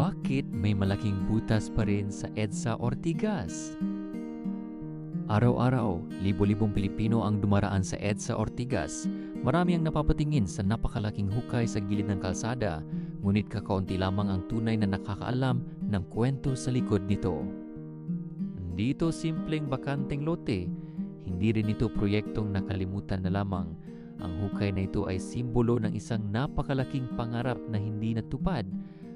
Bakit may malaking butas pa rin sa EDSA Ortigas? Araw-araw, libo-libong Pilipino ang dumaraan sa EDSA Ortigas. Marami ang napapatingin sa napakalaking hukay sa gilid ng kalsada, ngunit kakaunti lamang ang tunay na nakakaalam ng kwento sa likod nito. Hindi ito simpleng bakanteng lote. Hindi rin ito proyektong nakalimutan na lamang. Ang hukay na ito ay simbolo ng isang napakalaking pangarap na hindi natupad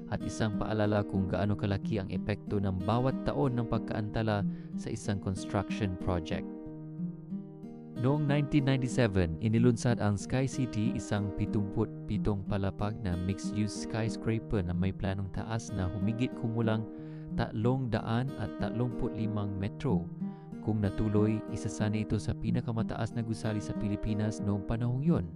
at isang paalala kung gaano kalaki ang epekto ng bawat taon ng pagkaantala sa isang construction project. Noong 1997, inilunsad ang Sky City, isang 77 palapag na mixed-use skyscraper na may planong taas na humigit kumulang 335 metro. Kung natuloy, isa sana ito sa pinakamataas na gusali sa Pilipinas noong panahong yon.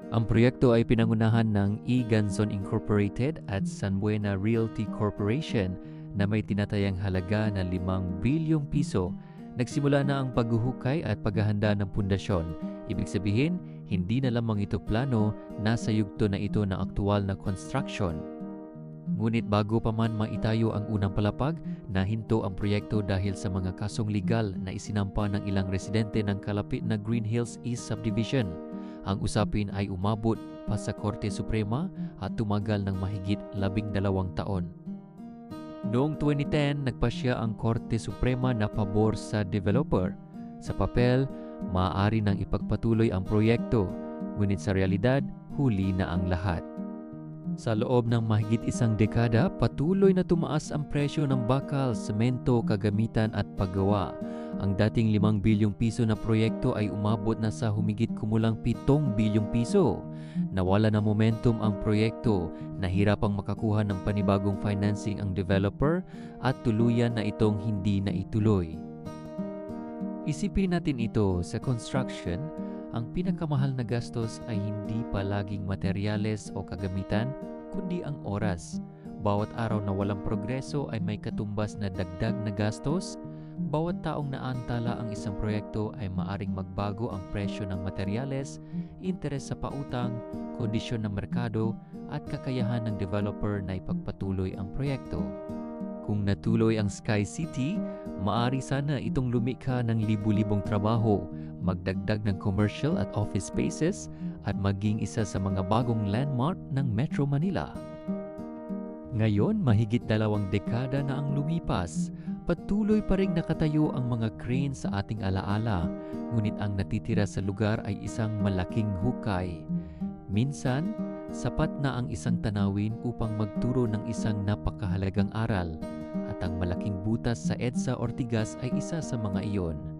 Ang proyekto ay pinangunahan ng E. Ganzon Incorporated at San Buena Realty Corporation na may tinatayang halaga na 5 bilyong piso. Nagsimula na ang paghuhukay at paghahanda ng pundasyon. Ibig sabihin, hindi na lamang ito plano, nasa yugto na ito ng aktual na construction. Ngunit bago pa man maitayo ang unang palapag, nahinto ang proyekto dahil sa mga kasong legal na isinampa ng ilang residente ng kalapit na Green Hills East Subdivision. Ang usapin ay umabot pa sa Korte Suprema at tumagal ng mahigit 12 taon. Noong 2010, nagpasya ang Korte Suprema na pabor sa developer. Sa papel, maaari nang ipagpatuloy ang proyekto, ngunit sa realidad, huli na ang lahat. Sa loob ng mahigit isang dekada, patuloy na tumaas ang presyo ng bakal, semento, kagamitan at paggawa. Ang dating 5 bilyong piso na proyekto ay umabot na sa humigit kumulang 7 bilyong piso. Nawala na momentum ang proyekto, nahirapang makakuha ng panibagong financing ang developer at tuluyan na itong hindi na ituloy. Isipin natin ito, sa construction, ang pinakamahal na gastos ay hindi palaging materyales o kagamitan, kundi ang oras. Bawat araw na walang progreso ay may katumbas na dagdag na gastos. Bawat taong naantala ang isang proyekto ay maaring magbago ang presyo ng materyales, interes sa pautang, kondisyon ng merkado at kakayahan ng developer na ipagpatuloy ang proyekto. Kung natuloy ang Sky City, maaari sana itong lumikha ng libu-libong trabaho, magdagdag ng commercial at office spaces at maging isa sa mga bagong landmark ng Metro Manila. Ngayon, mahigit 2 dekada na ang lumipas, patuloy pa ring nakatayo ang mga crane sa ating alaala, ngunit ang natitira sa lugar ay isang malaking hukay. Minsan, sapat na ang isang tanawin upang magturo ng isang napakahalagang aral, at ang malaking butas sa EDSA Ortigas ay isa sa mga iyon.